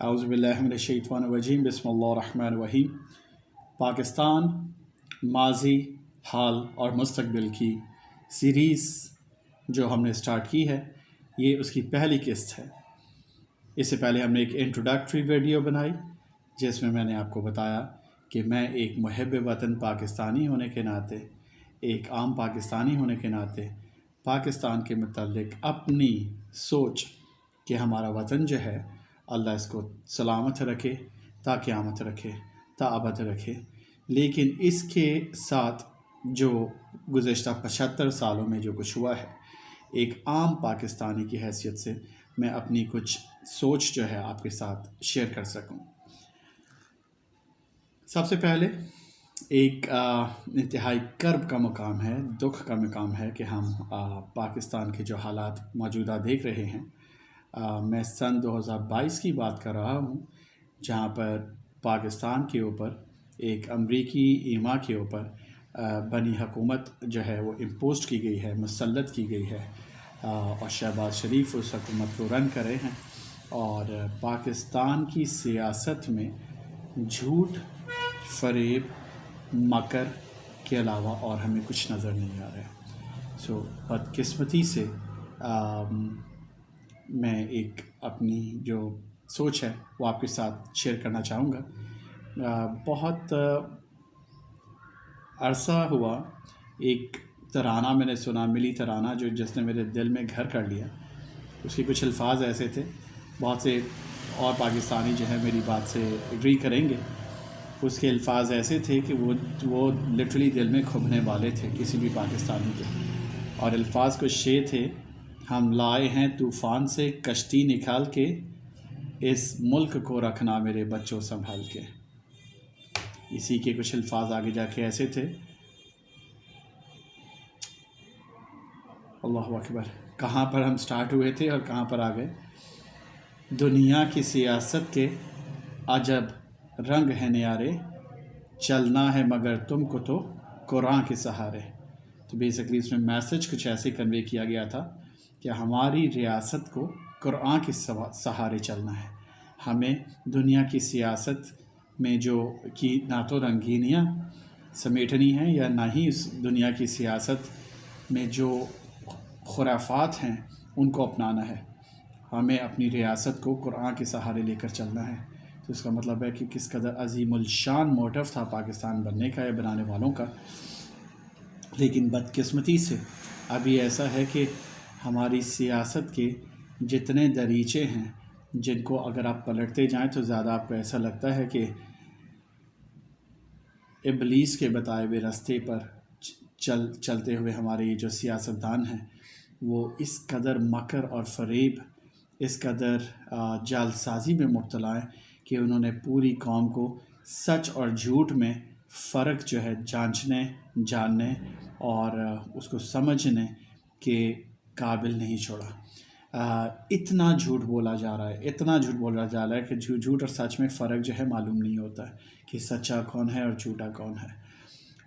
اعوذ باللہ من الشیطان الرجیم بسم اللہ الرحمن الرحیم۔ پاکستان ماضی، حال اور مستقبل کی سیریز جو ہم نے سٹارٹ کی ہے، یہ اس کی پہلی قسط ہے۔ اس سے پہلے ہم نے ایک انٹروڈکٹری ویڈیو بنائی جس میں نے آپ کو بتایا کہ میں ایک محب وطن پاکستانی ہونے کے ناطے، ایک عام پاکستانی ہونے کے ناطے پاکستان کے متعلق اپنی سوچ کہ ہمارا وطن جو ہے اللہ اس کو سلامت رکھے، تا قیامت رکھے، تا ابد رکھے، لیکن اس کے ساتھ جو گزشتہ 75 سالوں میں جو کچھ ہوا ہے، ایک عام پاکستانی کی حیثیت سے میں اپنی کچھ سوچ جو ہے آپ کے ساتھ شیئر کر سکوں۔ سب سے پہلے ایک انتہائی کرب کا مقام ہے، دکھ کا مقام ہے کہ ہم پاکستان کے جو حالات موجودہ دیکھ رہے ہیں۔ میں سن 2022 کی بات کر رہا ہوں، جہاں پر پاکستان کے اوپر ایک امریکی ایما کے اوپر بنی حکومت جو ہے وہ امپوسٹ کی گئی ہے، مسلط کی گئی ہے، اور شہباز شریف اس حکومت کو رن کر رہے ہیں، اور پاکستان کی سیاست میں جھوٹ، فریب، مکر کے علاوہ اور ہمیں کچھ نظر نہیں آ رہا ہے۔ بدقسمتی سے میں ایک اپنی جو سوچ ہے وہ آپ کے ساتھ شیئر کرنا چاہوں گا۔ بہت عرصہ ہوا ایک ترانہ میں نے سنا، ملی ترانہ، جس نے میرے دل میں گھر کر لیا۔ اس کے کچھ الفاظ ایسے تھے، بہت سے اور پاکستانی جو ہے میری بات سے ایگری کریں گے۔ اس کے الفاظ ایسے تھے کہ وہ لٹرلی دل میں کھبنے والے تھے کسی بھی پاکستانی کے، اور الفاظ کچھ یہ تھے: ہم لائے ہیں طوفان سے کشتی نکال کے، اس ملک کو رکھنا میرے بچوں سنبھال کے۔ اسی کے کچھ الفاظ آگے جا کے ایسے تھے: اللہ اکبر، کہاں پر ہم سٹارٹ ہوئے تھے اور کہاں پر آ گئے۔ دنیا کی سیاست کے عجب رنگ ہے نیارے، چلنا ہے مگر تم کو تو قرآن کے سہارے۔ تو بیسکلی اس میں میسج کچھ ایسے کنوے کیا گیا تھا کہ ہماری ریاست کو قرآن کے سہارے چلنا ہے۔ ہمیں دنیا کی سیاست میں نہ تو رنگینیاں سمیٹنی ہیں، یا نہ ہی اس دنیا کی سیاست میں جو خرافات ہیں ان کو اپنانا ہے۔ ہمیں اپنی ریاست کو قرآن کے سہارے لے کر چلنا ہے۔ تو اس کا مطلب ہے کہ کس قدر عظیم الشان موٹو تھا پاکستان بننے کا یا بنانے والوں کا۔ لیکن بدقسمتی سے ابھی ایسا ہے کہ ہماری سیاست کے جتنے دریچے ہیں، جن کو اگر آپ پلٹتے جائیں تو زیادہ آپ کو ایسا لگتا ہے کہ ابلیس کے بتائے ہوئے راستے پر چلتے ہوئے ہمارے جو سیاستدان ہیں، وہ اس قدر مکر اور فریب، اس قدر جعل سازی میں مبتلا ہیں کہ انہوں نے پوری قوم کو سچ اور جھوٹ میں فرق جو ہے جاننے اور اس کو سمجھنے کے قابل نہیں چھوڑا۔ اتنا جھوٹ بولا جا رہا ہے کہ جھوٹ اور سچ میں فرق جو ہے معلوم نہیں ہوتا ہے کہ سچا کون ہے اور جھوٹا کون ہے۔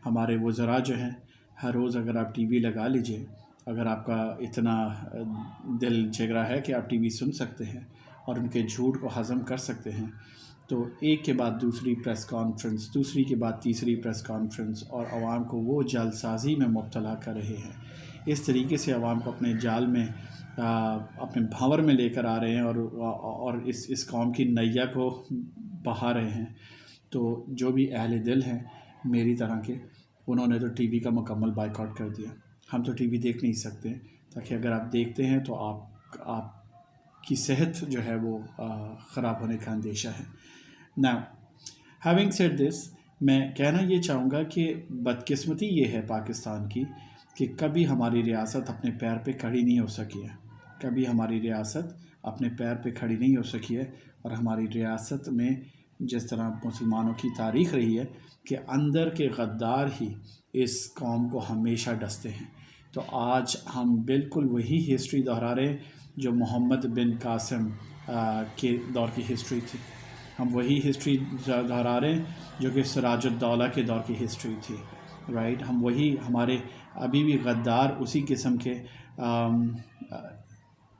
ہمارے وزراء جو ہیں، ہر روز اگر آپ ٹی وی لگا لیجئے، اگر آپ کا اتنا دل جگرا ہے کہ آپ ٹی وی سن سکتے ہیں اور ان کے جھوٹ کو ہضم کر سکتے ہیں، تو ایک کے بعد دوسری پریس کانفرنس، دوسری کے بعد تیسری پریس کانفرنس، اور عوام کو وہ جعل سازی میں مبتلا کر رہے ہیں۔ اس طریقے سے عوام کو اپنے جال میں، اپنے بھنور میں لے کر آ رہے ہیں، اور اس قوم کی نیا کو بہا رہے ہیں۔ تو جو بھی اہل دل ہیں میری طرح کے، انہوں نے تو ٹی وی کا مکمل بائیکاٹ کر دیا۔ ہم تو ٹی وی دیکھ نہیں سکتے، تاکہ اگر آپ دیکھتے ہیں تو آپ کی صحت جو ہے وہ خراب ہونے کا اندیشہ ہے۔ Now, having said this، میں کہنا یہ چاہوں گا کہ بدقسمتی یہ ہے پاکستان کی کہ کبھی ہماری ریاست اپنے پیر پہ کھڑی نہیں ہو سکی ہے، کبھی ہماری ریاست اپنے پیر پہ کھڑی نہیں ہو سکی ہے، اور ہماری ریاست میں جس طرح مسلمانوں کی تاریخ رہی ہے کہ اندر کے غدار ہی اس قوم کو ہمیشہ ڈستے ہیں۔ تو آج ہم بالکل وہی ہسٹری دہرا رہے ہیں جو محمد بن قاسم کے دور کی ہسٹری تھی۔ ہم وہی ہسٹری دہرا رہے ہیں جو کہ سراج الدولہ کے دور کی ہسٹری تھی، رائٹ۔ ہمارے ابھی بھی غدار اسی قسم کے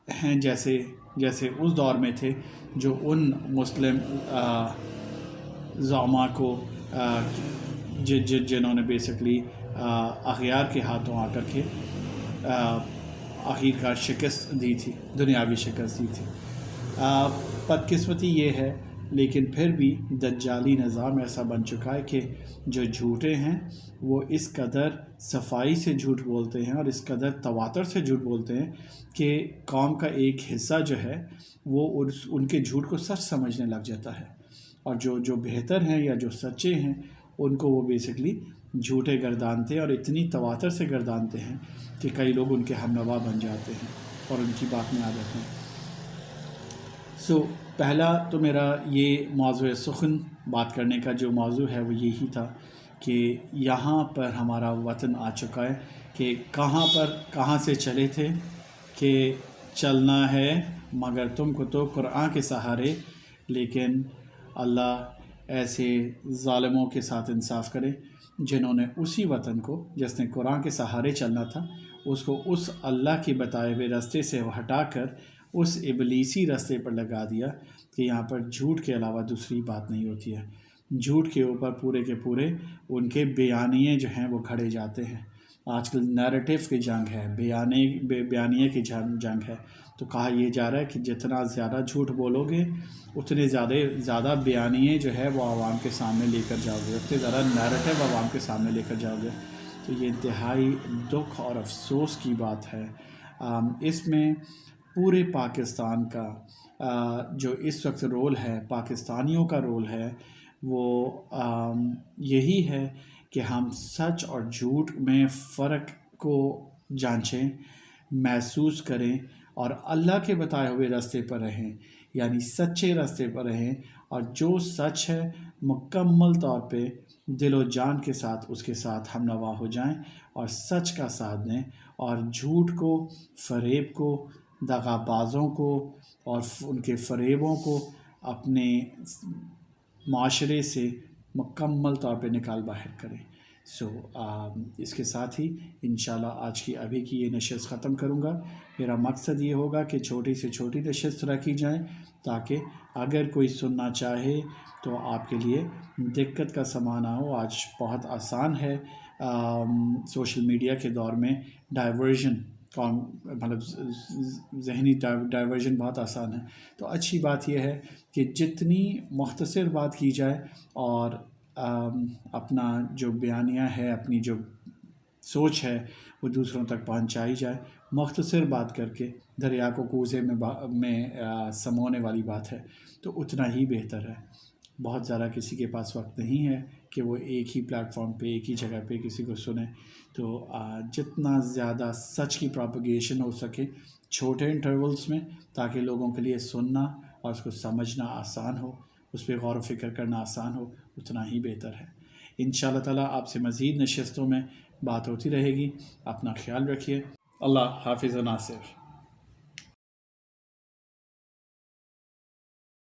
ہیں جیسے اس دور میں تھے، جو ان مسلم زعماء کو جنہوں نے بیسکلی اغیار کے ہاتھوں آ کر کے آخر کار شکست دی تھی، دنیاوی شکست دی تھی۔ بدقسمتی یہ ہے، لیکن پھر بھی دجالی نظام ایسا بن چکا ہے کہ جو جھوٹے ہیں وہ اس قدر صفائی سے جھوٹ بولتے ہیں اور اس قدر تواتر سے جھوٹ بولتے ہیں کہ قوم کا ایک حصہ جو ہے وہ ان کے جھوٹ کو سچ سمجھنے لگ جاتا ہے، اور جو بہتر ہیں یا جو سچے ہیں ان کو وہ بیسکلی جھوٹے گردانتے ہیں، اور اتنی تواتر سے گردانتے ہیں کہ کئی لوگ ان کے ہم نوا بن جاتے ہیں اور ان کی بات میں آ جاتے ہیں۔ پہلا تو میرا یہ موضوع سخن بات کرنے کا جو موضوع ہے وہ یہی تھا کہ یہاں پر ہمارا وطن آ چکا ہے کہ کہاں سے چلے تھے کہ چلنا ہے مگر تم کو تو قرآن کے سہارے، لیکن اللہ ایسے ظالموں کے ساتھ انصاف کرے جنہوں نے اسی وطن کو، جس نے قرآن کے سہارے چلنا تھا، اس کو اس اللہ کے بتائے ہوئے راستے سے ہٹا کر اس ابلیسی راستے پر لگا دیا کہ یہاں پر جھوٹ کے علاوہ دوسری بات نہیں ہوتی ہے۔ جھوٹ کے اوپر پورے کے پورے ان کے بیانیے جو ہیں وہ کھڑے جاتے ہیں۔ آج کل نیریٹو کی جنگ ہے، بیانیے کی جنگ ہے، تو کہا یہ جا رہا ہے کہ جتنا زیادہ جھوٹ بولو گے اتنے زیادہ بیانیے جو ہے وہ عوام کے سامنے لے کر جاؤ گے، اتنے زیادہ نیریٹو عوام کے سامنے لے کر جاؤ گے۔ تو یہ انتہائی دکھ اور افسوس کی بات ہے۔ اس میں پورے پاکستان کا جو اس وقت رول ہے، پاکستانیوں کا رول ہے، وہ یہی ہے کہ ہم سچ اور جھوٹ میں فرق کو جانچیں، محسوس کریں اور اللہ کے بتائے ہوئے راستے پر رہیں، یعنی سچے راستے پر رہیں، اور جو سچ ہے مکمل طور پہ دل و جان کے ساتھ اس کے ساتھ ہم نوا ہو جائیں اور سچ کا ساتھ دیں، اور جھوٹ کو، فریب کو، دغا بازوں کو اور ان کے فریبوں کو اپنے معاشرے سے مکمل طور پہ نکال باہر کریں۔ اس کے ساتھ ہی انشاءاللہ آج کی ابھی کی یہ نشست ختم کروں گا۔ میرا مقصد یہ ہوگا کہ چھوٹی سے چھوٹی نشست رکھی جائیں تاکہ اگر کوئی سننا چاہے تو آپ کے لیے دقت کا سامنا ہو۔ آج بہت آسان ہے سوشل میڈیا کے دور میں ڈائیورژن، مطلب ذہنی ڈائیورژن بہت آسان ہے، تو اچھی بات یہ ہے کہ جتنی مختصر بات کی جائے اور اپنا جو بیانیہ ہے، اپنی جو سوچ ہے وہ دوسروں تک پہنچائی جائے۔ مختصر بات کر کے دریا کو کوزے میں سمونے والی بات ہے، تو اتنا ہی بہتر ہے۔ بہت زیادہ کسی کے پاس وقت نہیں ہے کہ وہ ایک ہی پلیٹ فارم پہ، ایک ہی جگہ پہ کسی کو سنیں، تو جتنا زیادہ سچ کی پروپیگیشن ہو سکے چھوٹے انٹرولز میں، تاکہ لوگوں کے لیے سننا اور اس کو سمجھنا آسان ہو، اس پہ غور و فکر کرنا آسان ہو، اتنا ہی بہتر ہے۔ انشاءاللہ تعالیٰ آپ سے مزید نشستوں میں بات ہوتی رہے گی۔ اپنا خیال رکھیے۔ اللہ حافظ و ناصر۔